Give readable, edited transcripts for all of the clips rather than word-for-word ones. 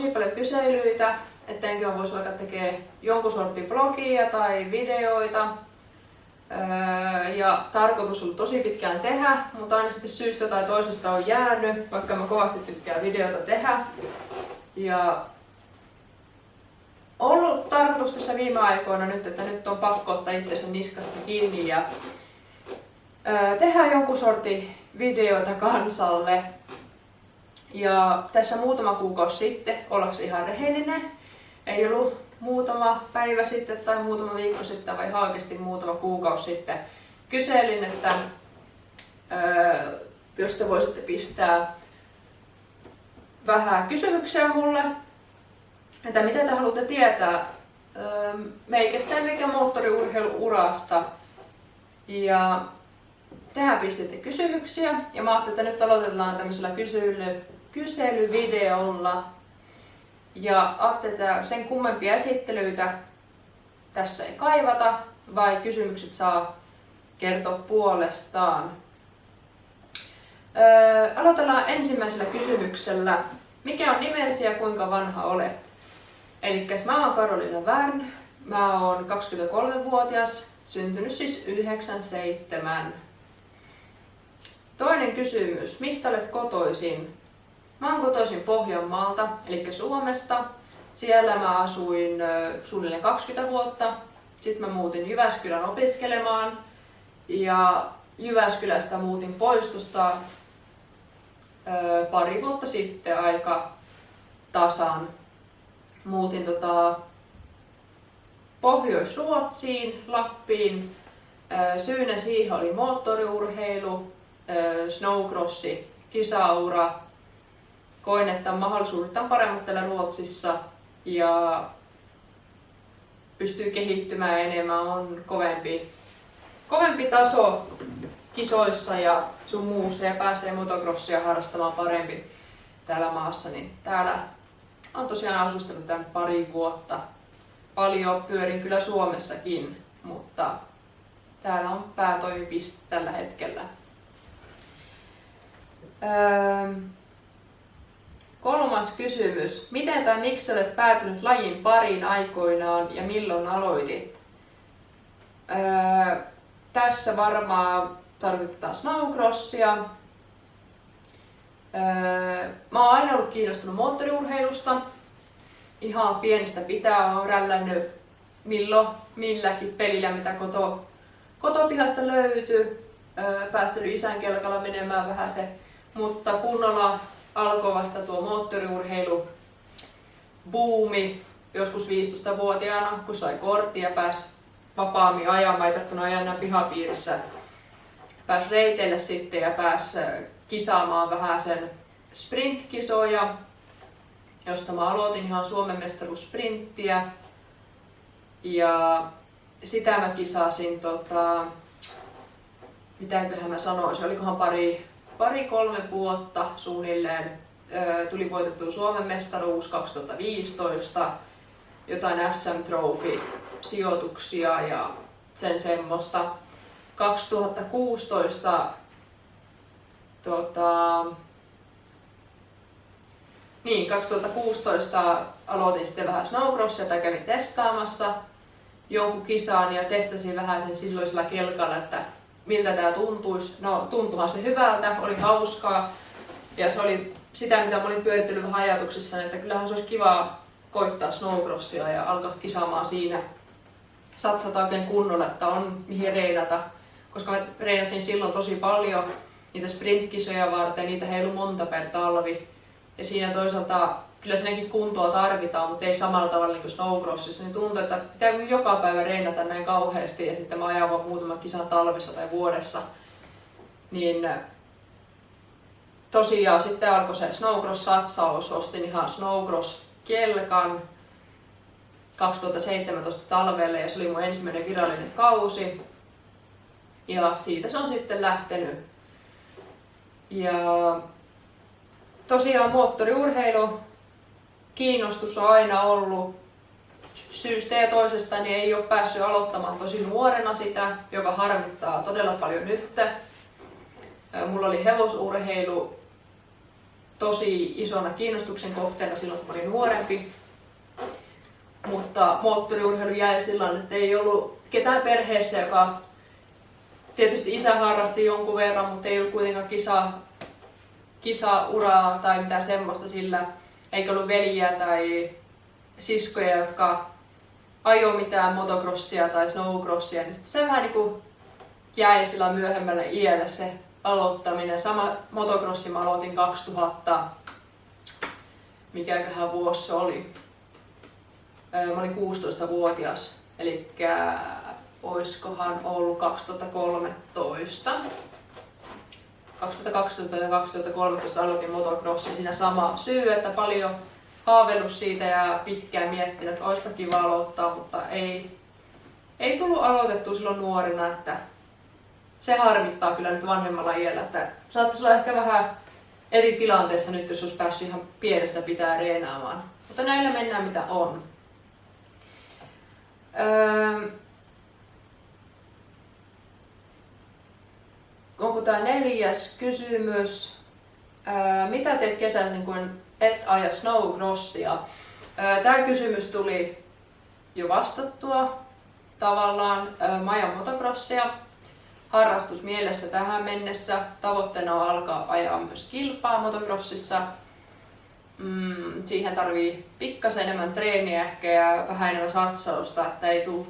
tosi paljon kyselyitä, ettenkö mä voisi alkaa tekemään jonkun sortin blogia tai videoita. Ja tarkoitus on tosi pitkään tehdä, mutta aina sitten syystä tai toisesta on jäänyt, vaikka mä kovasti tykkään videota tehdä. Ja ollut tarkoitus tässä viime aikoina nyt, että nyt on pakko ottaa itsensä niskasta kiinni ja tehdä jonkun sortin videoita kansalle. Ja tässä muutama kuukausi sitten, ollakseni ihan rehellinen, ei ollut muutama päivä sitten tai muutama viikko sitten, vai ihan oikeasti muutama kuukausi sitten, kyselin, että jos te voisitte pistää vähän kysymyksiä mulle, että mitä te haluatte tietää meikästä mikä moottoriurheiluurasta. Ja tähän pistitte kysymyksiä ja mä ajattelin, että nyt aloitetaan tämmöisellä kyselyvideolla. Ja ajattelin, että sen kummempia esittelyitä tässä ei kaivata, vai kysymykset saa kertoa puolestaan. Aloitellaan ensimmäisellä kysymyksellä. Mikä on nimesi ja kuinka vanha olet? Elikkäs mä oon Karoliina Wärn, mä oon 23-vuotias, syntynyt siis 97. Toinen kysymys, mistä olet kotoisin? Mä oon kotoisin Pohjanmaalta, eli Suomesta. Siellä mä asuin suunnilleen 20 vuotta. Sitten mä muutin Jyväskylän opiskelemaan. Ja Jyväskylästä muutin pois tuosta pari vuotta sitten aika tasan. Muutin Pohjois-Ruotsiin, Lappiin. Syynä siihen oli moottoriurheilu, snowcrossi, kisaura. Koin, että on mahdollisuudet paremmat täällä Ruotsissa ja pystyy kehittymään enemmän, on kovempi taso kisoissa ja sun muussa ja pääsee motocrossia harrastamaan parempi täällä maassa. Niin täällä on tosiaan asustanut tämän pari vuotta. Paljon pyörin kyllä Suomessakin, mutta täällä on päätoimipiste tällä hetkellä. Kolmas kysymys. Miten tai miksi olet päätynyt lajin pariin aikoinaan ja milloin aloitit? Tässä varmaan tarkoitetaan snowcrossia. Mä oon aina ollut kiinnostunut moottoriurheilusta. Ihan pienestä pitää oon rällännyt milläkin pelillä, mitä kotopihasta löytyy. Päästänyt isän kelkalla menemään vähän se, mutta kunnolla alkoi vasta tuo moottoriurheilu buumi joskus 15-vuotiaana, kun sai korttia ja pääsi vapaammin ajamaan, ei tarvinnut ajaa enää pihapiirissä. Pääsi reiteille sitten ja pääsi kisaamaan vähän sen sprintkisoja, josta mä aloitin ihan Suomen mestaruussprinttiä. Ja sitä mä kisasin, mitäköhän mä sanoisin, olikohan pari-kolme vuotta suunnilleen. Tuli voitettua Suomen mestaruus 2015, jotain SM Trophy sijoituksia ja sen semmoista. 2016 2016 aloitin sitten vähän snowcrossia tai kävin testaamassa jonkun kisaan ja testasin vähän sen silloisella kelkalla, että miltä tää tuntuisi. No tuntuhan se hyvältä, oli hauskaa ja se oli sitä mitä mä olin pyöritellyt vähän ajatuksissa, että kyllähän se olisi kiva koittaa snowcrossia ja alkaa kisaamaan siinä. Satsata oikein kunnolla, että on mihin reenata, koska mä reenasin silloin tosi paljon niitä sprintkisoja varten, niitä heilu monta per talvi. Ja siinä toisaalta kyllä siinäkin kuntoa tarvitaan, mutta ei samalla tavalla niin kuin snowcrossissa. Niin tuntuu, että pitää joka päivä reenata näin kauheasti ja sitten mä ajan vaan muutaman kisan talvessa tai vuodessa. Niin tosiaan sitten alkoi se snowcross-satsaus, ostin ihan snowcross-kelkan 2017 talvelle ja se oli mun ensimmäinen virallinen kausi. Ja siitä se on sitten lähtenyt. Ja tosiaan moottoriurheilu, kiinnostus on aina ollut. Syystä ja toisesta niin ei ole päässyt aloittamaan tosi nuorena sitä, joka harmittaa todella paljon nyt. Mulla oli hevosurheilu tosi isona kiinnostuksen kohteena silloin, kun olin nuorempi. Mutta moottoriurheilu jäi sillä tavalla, että ei ollut ketään perheessä, joka tietysti isä harrasti jonkun verran, mutta ei ollut kuitenkaan kisauraa tai mitään semmoista sillä. Eikä ollut veljiä tai siskoja, jotka ajoi mitään motocrossia tai snowcrossia. Niin se vähän niin kuin jäi sillä myöhemmällä iällä se aloittaminen. Sama motocrossi mä aloitin 2000, mikäköhän vuosi se oli. Mä olin 16-vuotias, eli oiskohan ollut 2013. 2012 ja 2013 aloitin motocrossin. Siinä sama syy, että paljon haaveillut siitä ja pitkään miettinyt, että olisipa kiva aloittaa, mutta ei tullut aloitettua silloin nuorena, että se harmittaa kyllä nyt vanhemmalla iällä, että saattaisi olla ehkä vähän eri tilanteessa nyt, jos olisi päässyt ihan pienestä pitää reenaamaan. Mutta näillä mennään mitä on. Onko tämä 4. kysymys? Mitä teet kesäisin, kun et aja snowcrossia? Tämä kysymys tuli jo vastattua tavallaan. Mä ajan motocrossia harrastusmielessä tähän mennessä. Tavoitteena on alkaa ajaa myös kilpaa motocrossissa. Siihen tarvii pikkasen enemmän treeniä ehkä ja vähän enemmän satsausta, että ei tule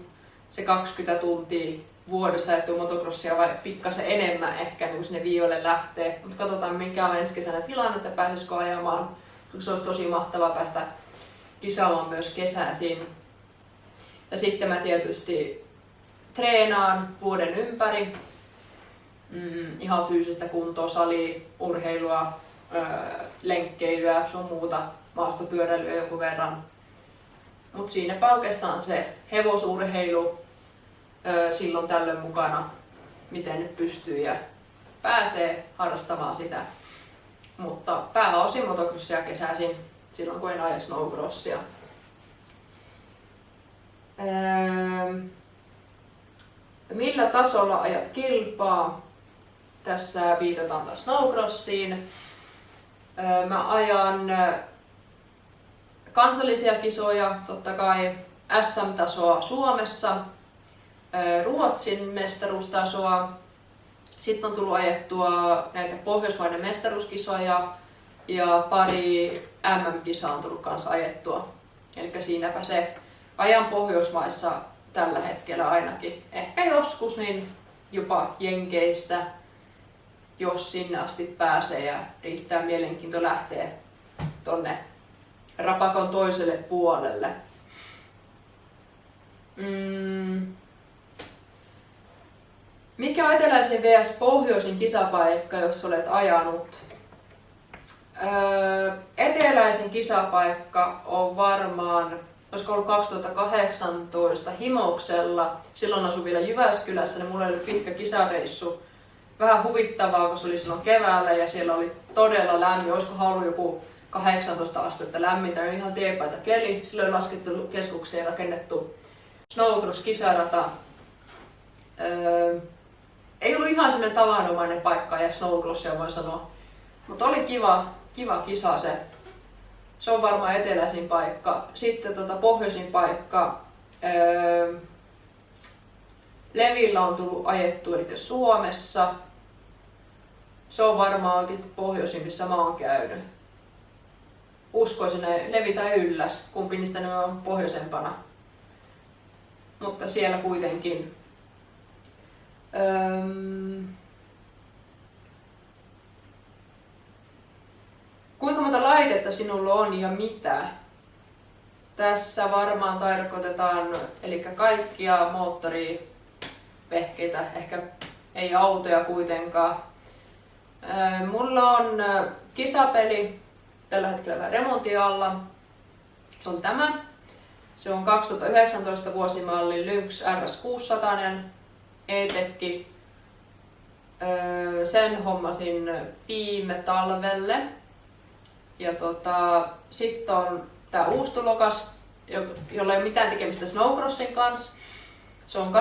se 20 tuntia vuodessa ajettua motocrossia vai pikkasen enemmän ehkä niin kun sinne viivalle lähtee. Mutta katsotaan mikä on ensi kesänä tilanne, että pääsisikö ajamaan. Se olisi tosi mahtavaa päästä kisaamaan myös kesäisin. Ja sitten mä tietysti treenaan vuoden ympäri. Ihan fyysistä kuntoa, salia, urheilua, lenkkeilyä, sun muuta, maastopyöräilyä jonkun verran. Mut siinäpä oikeastaan se hevosurheilu silloin tällöin mukana, miten nyt pystyy ja pääsee harrastamaan sitä. Mutta pääosin motocrossia kesäisin silloin kun en aja snowcrossia. Millä tasolla ajat kilpaa? Tässä viitataan taas snowcrossiin. Mä ajan kansallisia kisoja, totta kai SM-tasoa Suomessa, Ruotsin mestaruustasoa. Sitten on tullut ajettua näitä Pohjoismaiden mestaruuskisoja ja pari MM-kisaa on tullut kanssa ajettua. Eli siinäpä se ajan Pohjoismaissa tällä hetkellä ainakin. Ehkä joskus niin jopa Jenkeissä, jos sinne asti pääsee ja riittää mielenkiinto lähteä tonne rapakon toiselle puolelle. Mikä on eteläisin vs pohjoisin kisapaikka, jos olet ajanut? Eteläisin kisapaikka on varmaan, olisiko ollut 2018 Himoksella. Silloin asuin vielä Jyväskylässä, niin mulla oli pitkä kisareissu. Vähän huvittavaa, kun se oli silloin keväällä ja siellä oli todella lämmin. Olisiko ollut joku 18 astetta lämmintä, ihan teepaita keli. Silloin oli laskettu keskukseen rakennettu snowcross-kisarata. Ei ollut ihan sellainen tavanomainen paikka ja snowcrossia voi sanoa. Mutta oli kiva kisa se. Se on varmaan eteläisin paikka. Sitten pohjoisin paikka. Levillä on tullut ajettu, eli Suomessa. Se on varmaan oikeasti pohjoisin, missä mä oon käynyt. Uskoisin Levi tai Ylläs, kumpi niistä ne on pohjoisempana. Mutta siellä kuitenkin. Kuinka monta laitetta sinulla on ja mitä? Tässä varmaan tarkoitetaan eli kaikkia moottorivehkeitä, ehkä ei autoja kuitenkaan. Mulla on kisapeli tällä hetkellä vähän remontin alla. Se on tämä. Se on 2019 vuosimalli Lynx RS600 E-Tech. Sen hommasin viime talvelle. Ja sitten on tää uusi tulokas, jolla ei ole mitään tekemistä snowcrossin kanssa. Se on 8,5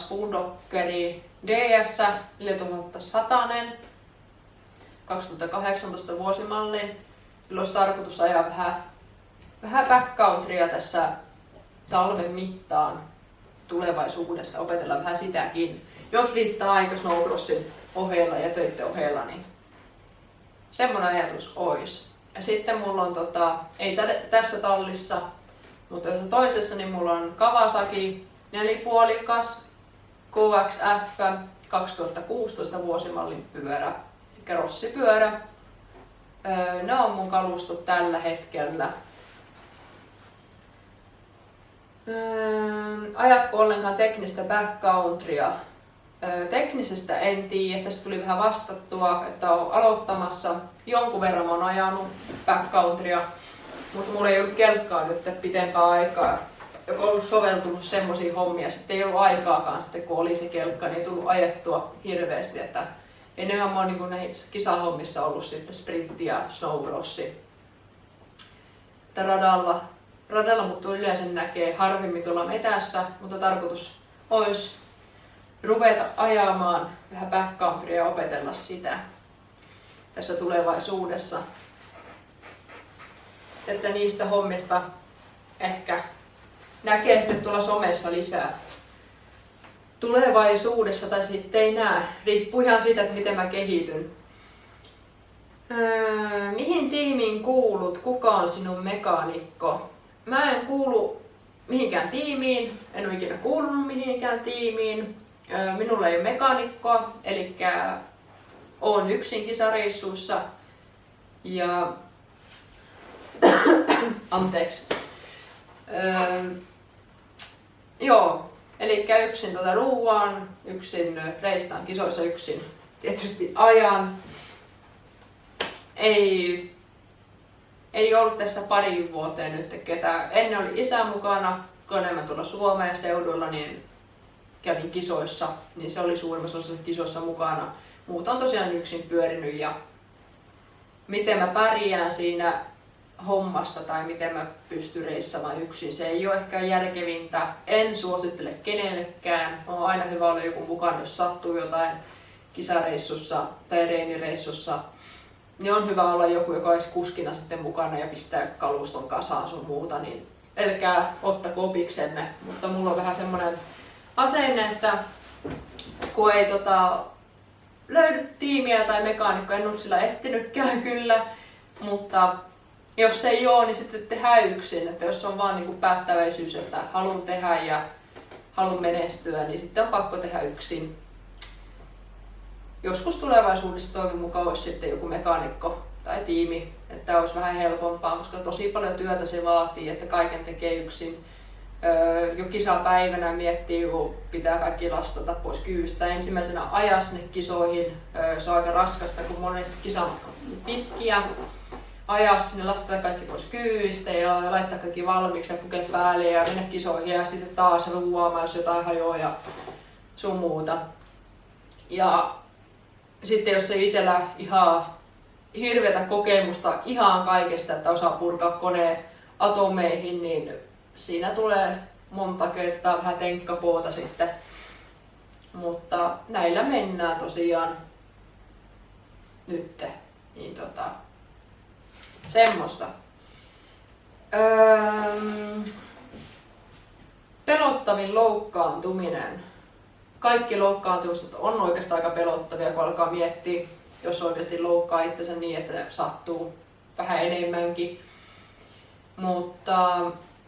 Boondockeri DS 4100. 2018 vuosimallin. Sillä olisi tarkoitus ajaa vähän backcountrya tässä talven mittaan tulevaisuudessa, opetella vähän sitäkin. Jos riittää aika snowcrossin ohella ja töiden ohella, niin semmoinen ajatus olisi. Ja sitten mulla on, ei tässä tallissa, mutta toisessa, niin mulla on Kawasaki 4-puolikas KXF 2016 vuosimallin pyörä, eli rossipyörä. Ne on mun kalustot tällä hetkellä. Ajatko ollenkaan teknistä backcountrya? Teknisestä en tiedä, tästä tuli vähän vastattua, että olen aloittamassa. Jonkun verran olen ajanut backcountrya, mutta mulla ei ollut kelkkaa nyt pitempää aikaa, joka on ollut soveltunut semmoisia hommia. Sitten ei ollut aikaakaan, sitten, kun oli se kelkka, niin ei tullut ajettua hirveästi. Että enemmän mä oon niin näissä kisahommissa ollut sitten sprintti ja snowcrossi. Radalla mut yleensä näkee harvemmin tuolla metässä, mutta tarkoitus olisi ruveta ajamaan vähän backcountrya ja opetella sitä tässä tulevaisuudessa. Että niistä hommista ehkä näkee sitten tuolla somessa lisää tulevaisuudessa tai sitten ei näe. Riippuu ihan siitä, että miten mä kehityn. Mihin tiimiin kuulut? Kuka on sinun mekaanikko? Mä en kuulu mihinkään tiimiin, en ole ikinä kuulunut mihinkään tiimiin. Minulla ei ole mekaanikkoa, eli oon yksin kisareissuissa ja anteeksi. Joo, eli yksin ruuaan, yksin reissaan kisoissa, yksin tietysti ajan. Ei ollut tässä pari vuoteen nyt ketään. Ennen oli isä mukana, kun enemmän tuolla Suomeen seudulla, niin kävin kisoissa, niin se oli suurimmassa osassa kisoissa mukana. Muut on tosiaan yksin pyörinyt ja miten mä pärjään siinä hommassa tai miten mä pystyn reissamaan yksin, se ei ole ehkä järkevintä. En suosittele kenellekään. On aina hyvä olla joku mukana, jos sattuu jotain kisareissussa tai reenireissussa. Niin on hyvä olla joku, joka olisi kuskina sitten mukana ja pistää kaluston kasaan sun muuta, niin älkää ottako opiksenne. Mutta mulla on vähän semmoinen asenne, että kun ei löydy tiimiä tai mekaanikkoa, en ole sillä ehtinytkään kyllä, mutta jos ei ole, niin sitten tehdään yksin. Että jos on vaan niin päättäväisyys, että haluan tehdä ja haluan menestyä, niin sitten on pakko tehdä yksin. Joskus tulevaisuudessa toivon mukaan olisi sitten joku mekaanikko tai tiimi, että olisi vähän helpompaa, koska tosi paljon työtä se vaatii, että kaiken tekee yksin. Jo kisapäivänä miettii, kun pitää kaikki lastata pois kyystä. Ensimmäisenä ajaa sinne kisoihin. Se on aika raskasta, kun monesti kisamatkat on pitkiä. Ajaa sinne, lastata kaikki pois kyystä ja laittaa kaikki valmiiksi ja pukea päälle ja mennä kisoihin ja sitten taas ruuaamaan, jos jotain hajoaa ja sun muuta. Ja sitten jos ei itsellä ihan hirveätä kokemusta ihan kaikesta, että osaa purkaa koneen atomeihin, niin siinä tulee monta kertaa vähän tenkkapuota sitten. Mutta näillä mennään tosiaan nyt. Niin semmoista. Pelottavin loukkaantuminen. Kaikki loukkaantumiset on oikeastaan aika pelottavia, kun alkaa miettiä, jos oikeasti loukkaa itsensä niin, että sattuu vähän enemmänkin. Mutta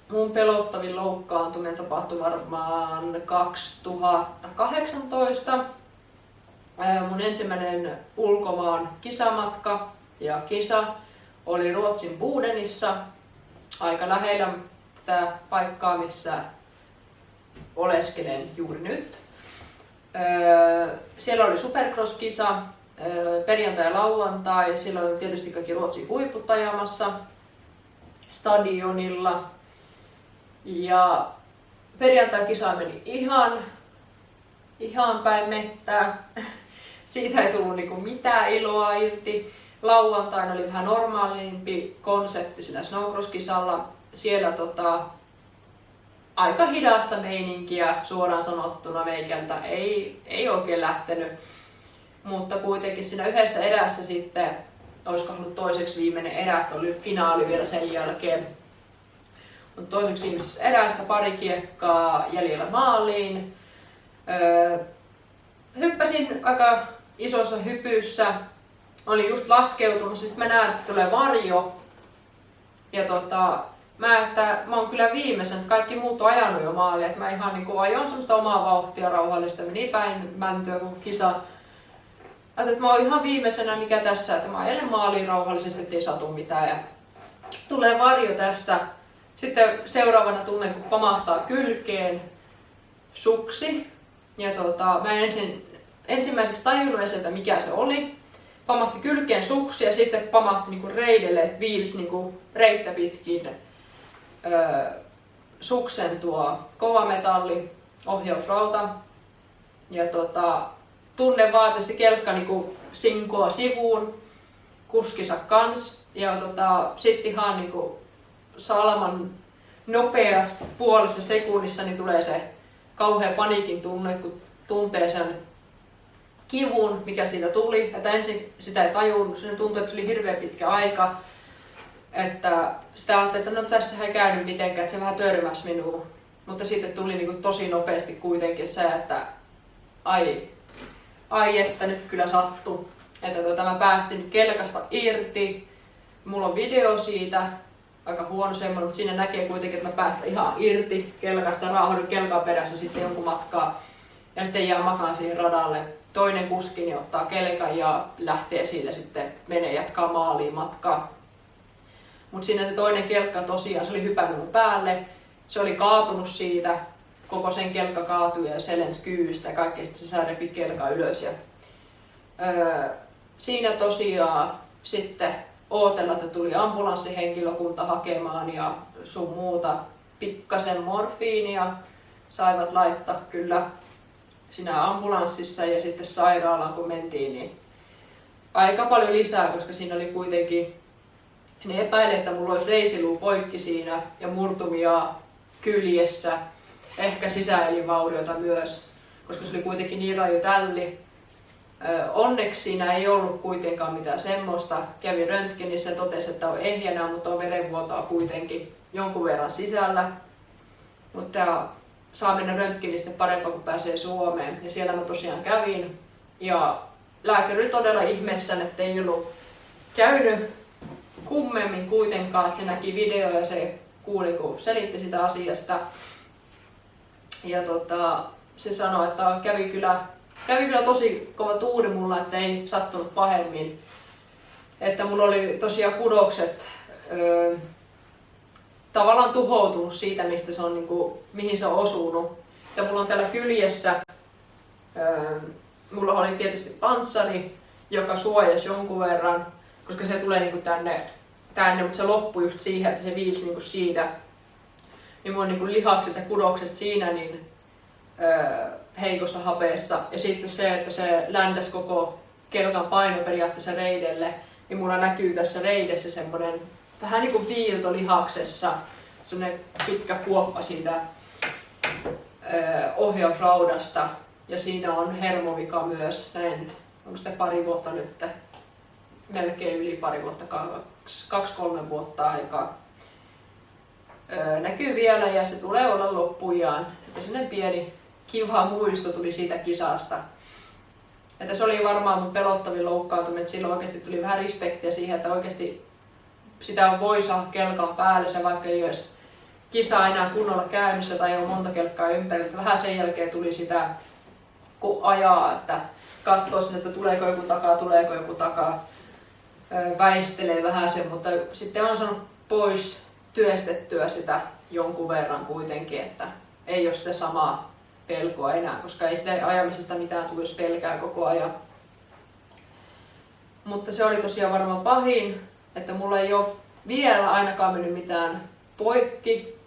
mun pelottavin loukkaantuminen tapahtui varmaan 2018. Mun ensimmäinen ulkomaan kisamatka ja kisa oli Ruotsin Bodenissa, aika lähellä tätä paikkaa, missä oleskelen juuri nyt. Siellä oli Supercross-kisa, perjantai ja lauantai. Siellä oli tietysti kaikki Ruotsin huiput ajamassa stadionilla. Ja perjantai-kisa meni ihan päin mettää. Siitä ei tullut niinku mitään iloa irti. Lauantaina oli vähän normaalimpi konsepti sillä snowcross-kisalla. Siellä aika hidasta meininkiä suoraan sanottuna meikältä ei oikein lähtenyt. mutta kuitenkin siinä yhdessä erässä sitten, olisiko ollut toiseksi viimeinen erä, että oli finaali vielä sen jälkeen. Mutta toiseksi viimeisessä erässä pari kiekkaa jäljellä maaliin. Hyppäsin aika isossa hypyssä. Olin just laskeutumassa, sitten mä näen, että tulee varjo. Ja mä oon kyllä viimeisen, että kaikki muut on ajanut jo maaliin. Että mä ihan niin ajoin semmoista omaa vauhtia rauhallista, meni päin mäntyä kuin kisa. Että mä oon ihan viimeisenä, mikä tässä, että mä ajelen maaliin rauhallisesti, ettei satu mitään. Ja tulee varjo tästä. Sitten seuraavana tunnen, kun pamahtaa kylkeen suksi. Ja mä ensimmäiseksi tajunnut edes, että mikä se oli. Pamahti kylkeen suksi ja sitten pamahti niinku reidelle, viils niinku reittä pitkin suksen tuo kova metalli, ohjausrauta. Ja tunnen vaan, että se kelkka niinku sinkoa sivuun, kuskisa kans. Ja sitten ihan niinku salaman nopeasti puolessa sekunnissa niin tulee se kauhea paniikin tunne, kun tuntee sen kivun, mikä siitä tuli. Että ensin sitä ei tajunnut, sen tuntui, että se oli hirveän pitkä aika. Että sitä ajattelin, että no tässä ei käynyt mitenkään, että se vähän törmäsi minuun. Mutta sitten tuli niin kuin tosi nopeasti kuitenkin se, että ai että nyt kyllä sattui. Että mä päästin kelkasta irti. Mulla on video siitä. Aika huono semmoinen, mutta siinä näkee kuitenkin, että mä päästän ihan irti kelkasta, rauhoidun kelkan perässä sitten jonkun matkaa ja sitten jää makaan siihen radalle. Toinen kuski niin ottaa kelkan ja lähtee sille sitten, menee jatkaa maaliin matkaa. Mutta siinä se toinen kelkka tosiaan, se oli hypännyt mun päälle, se oli kaatunut siitä, koko sen kelkka kaatui ja se lensi kyystä ja kaikki sitten se repi kelkan ylös. Ja, siinä tosiaan sitten ootella, että tuli ambulanssihenkilökunta hakemaan ja sun muuta, pikkasen morfiinia saivat laittaa kyllä siinä ambulanssissa ja sitten sairaalaan kun mentiin, niin aika paljon lisää, koska siinä oli kuitenkin, ne epäili, että mulla olisi reisiluu poikki siinä ja murtumia kyljessä, ehkä sisäelinvaurioita myös, koska se oli kuitenkin niin raju tälli. Onneksi siinä ei ollut kuitenkaan mitään semmoista. Kävin röntgenissä ja totesi, että on ehjänä, mutta on verenvuotoa kuitenkin jonkun verran sisällä. Mutta saa mennä röntgenistä parempaa, kun pääsee Suomeen. Ja siellä mä tosiaan kävin. Ja lääkäri oli todella ihmeessään, että ei ollut käynyt kummemmin kuitenkaan. Että se näki video ja se kuuli, kun selitti sitä asiasta. Ja se sanoi, että kävi kyllä tosi kova tuuri mulla, että ei sattunut pahemmin. Että mulla oli tosiaan kudokset tavallaan tuhoutunut siitä, mistä se on, niin kuin, mihin se on osunut. Ja mulla on täällä kyljessä, mulla oli tietysti panssari, joka suojasi jonkun verran, koska se tulee niin kuin tänne, mutta se loppui just siihen, että se viilsi niin kuin siitä. Niin mulla on niin kuin lihakset ja kudokset siinä, niin heikossa hapeessa ja sitten se, että se ländäsi koko kelkan paino periaatteessa reidelle, niin mulla näkyy tässä reidessä semmoinen vähän niin kuin viilto lihaksessa, semmoinen pitkä kuoppa siitä ohjausraudasta ja siinä on hermovika myös, näin onko sitä pari vuotta nyt, melkein yli pari vuotta, 2-3 vuotta aikaa. Näkyy vielä ja se tulee olla loppujaan, että semmoinen pieni kiva muisto tuli siitä kisasta. Että se oli varmaan mun pelottavin loukkaantuminen, että silloin oikeasti tuli vähän respektiä siihen, että oikeasti sitä voi saada kelkan päälle, se vaikka ei olisi kisa enää kunnolla käynnissä tai on monta kelkkaa ympärillä. Vähän sen jälkeen tuli sitä, kun ajaa, että katsoo sinne, että tuleeko joku takaa, väistelee vähän sen, mutta sitten on saanut pois työstettyä sitä jonkun verran kuitenkin, että ei ole sitä samaa pelkoa enää, koska ei sitä ajamisesta mitään tule, jos pelkää koko ajan. Mutta se oli tosiaan varmaan pahin, että mulla ei ole vielä ainakaan mennyt mitään poikki.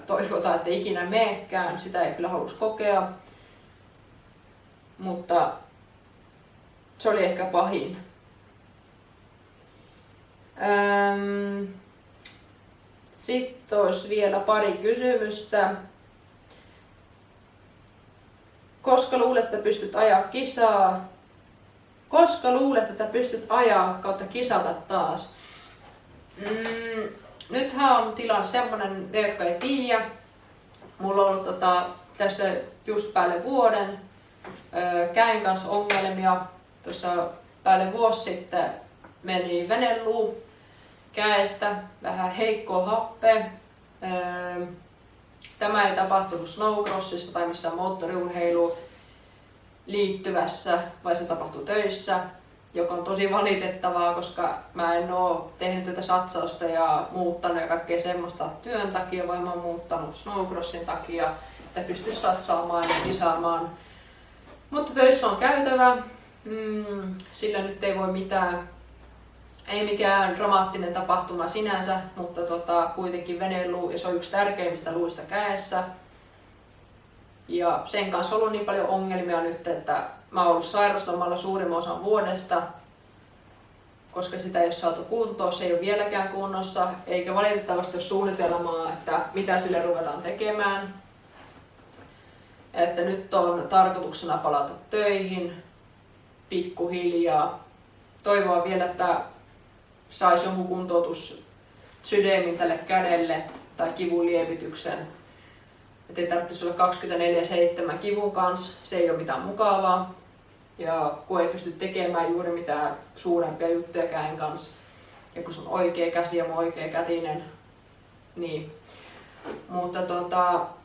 Toivotaan, että ikinä meekään, sitä ei kyllä halus kokea. Mutta se oli ehkä pahin. Sitten olisi vielä pari kysymystä. Koska luulet, että pystyt ajaa kisaa? Koska luulet, että pystyt ajaa kautta kisata taas? Nythän on tilanne semmonen, te jotka ei tiedä. Mulla on ollut tässä just päälle vuoden käen kanssa ongelmia. Tuossa päälle vuosi sitten meni veneluu käestä, vähän heikkoa happea. Tämä ei tapahtunut snowcrossissa tai missään moottoriurheiluun liittyvässä, vai se tapahtui töissä, joka on tosi valitettavaa, koska mä en oo tehnyt tätä satsausta ja muuttanut ja kaikkea semmoista työn takia, vaan mä oon muuttanut snowcrossin takia, että pysty satsaamaan ja kisaamaan. Mutta töissä on käytävä, sillä nyt ei voi mitään. Ei mikään dramaattinen tapahtuma sinänsä, mutta kuitenkin veneiluu ja se on yksi tärkeimmistä luista kädessä. Ja sen kanssa on ollut niin paljon ongelmia nyt, että mä oon ollut sairaslomalla suurimman osan vuodesta, koska sitä ei ole saatu kuntoon, se ei ole vieläkään kunnossa, eikä valitettavasti ole suunnitelmaa, että mitä sille ruvetaan tekemään. Että nyt on tarkoituksena palata töihin pikkuhiljaa. Toivoa vielä, että saisi jonkun kuntoutus sydämin tälle kädelle tai kivun lievityksen. Että ei tarvitsisi olla 24/7 kivun kanssa, se ei ole mitään mukavaa. Ja kun ei pysty tekemään juuri mitään suurempia juttuja käen kanssa. Ja kun se on oikea käsi ja oikea kätinen. Niin. Mutta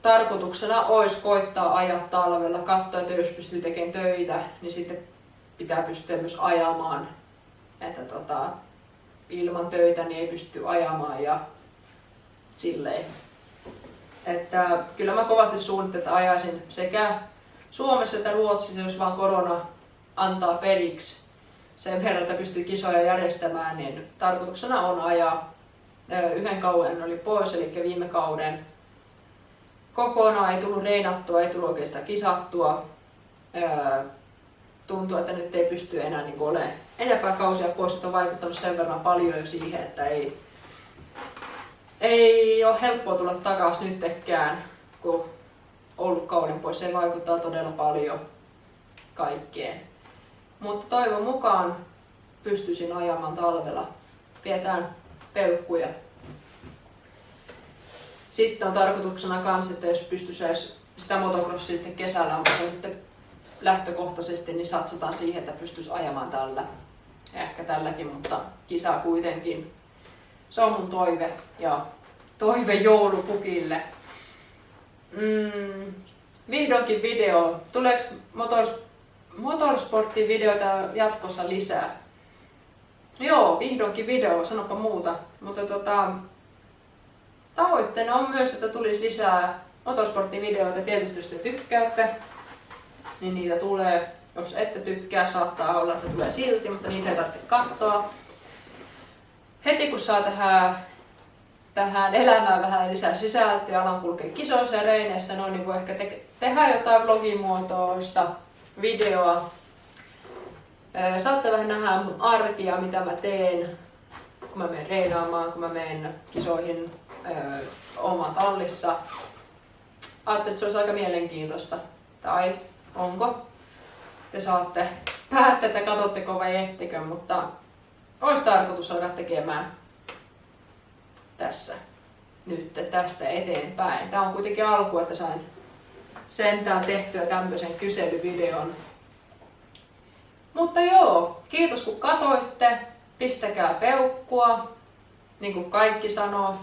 tarkoituksena olisi koittaa ajaa talvella, katsoa, että jos pystyy tekemään töitä, niin sitten pitää pystyä myös ajamaan. Että ilman töitä niin ei pysty ajamaan ja silleen. Että kyllä mä kovasti suunnittelen, että ajaisin sekä Suomessa että Ruotsissa, jos vaan korona antaa periksi sen verran, että pystyy kisoja järjestämään, niin tarkoituksena on ajaa. Yhden kauden oli pois, eli viime kauden kokonaan ei tullut reinattua, ei tullut oikeastaan kisattua. Tuntuu, että nyt ei pysty enää olemaan enempää kausia pois, että on vaikuttanut sen verran paljon jo siihen, että ei ole helppoa tulla takaisin nytkään, kun ollut kauden pois. Se vaikuttaa todella paljon kaikkeen. Mutta toivon mukaan pystyisin ajamaan talvella. Pidetään peukkuja. Sitten on tarkoituksena kans, että jos pystyisi sitä motocrossia sitten kesällä, mutta nyt lähtökohtaisesti niin satsataan siihen, että pystyisi ajamaan tällä. Ehkä tälläkin, mutta kisa kuitenkin. Se on mun toive ja toive joulupukille. Vihdoinkin video. Tuleeko motorsportin videoita jatkossa lisää? Joo, vihdoinkin video, sanopa muuta. Mutta tavoitteena on myös, että tulisi lisää motorsportin videoita. Tietysti jos te tykkäätte, niin niitä tulee. Jos ette tykkää, saattaa olla, että tulee silti, mutta niitä ei tarvitse katsoa. Heti kun saa tähän elämään vähän lisää sisältöä, alan kulkea kisoissa ja reineissä, noin niin kuin ehkä tehdä jotain vlogimuotoista videoa. Saatte vähän nähdä mun arkia, mitä mä teen, kun mä menen reinaamaan, kun mä menen kisoihin oman tallissa. Ajattelin, että se olisi aika mielenkiintoista. Tai onko? Te saatte päättää, että katsotteko vai ettekö, mutta olisi tarkoitus alkaa tekemään tässä nyt tästä eteenpäin. Tämä on kuitenkin alku, että sain sentään tehtyä tämmöisen kyselyvideon. Mutta joo, kiitos kun katoitte. Pistäkää peukkua, niin kuin kaikki sanoo.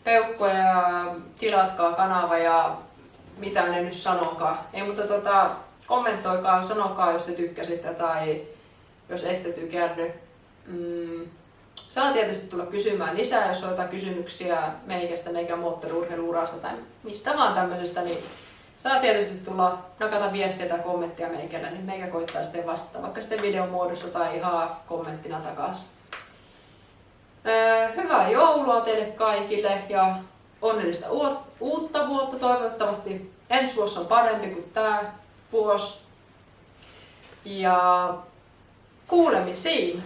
Peukkua ja tilatkaa kanava ja mitä ne nyt sanokaan. Ei, mutta kommentoikaa, sanokaa jos te tykkäsitte tai jos ette tykännyt. Saa tietysti tulla kysymään lisää, jos on jotain kysymyksiä meikästä, meikän moottoriurheilu-urasta tai mistä vaan tämmöisestä, niin saa tietysti tulla nakata viestiä tai kommenttia meikällä, niin meikä koittaa sitten vastata vaikka sitten videon muodossa tai ihan kommenttina takaisin. Hyvää joulua teille kaikille ja onnellista uutta vuotta. Toivottavasti ensi vuosi on parempi kuin tämä vuosi. Ja kuulemisiin!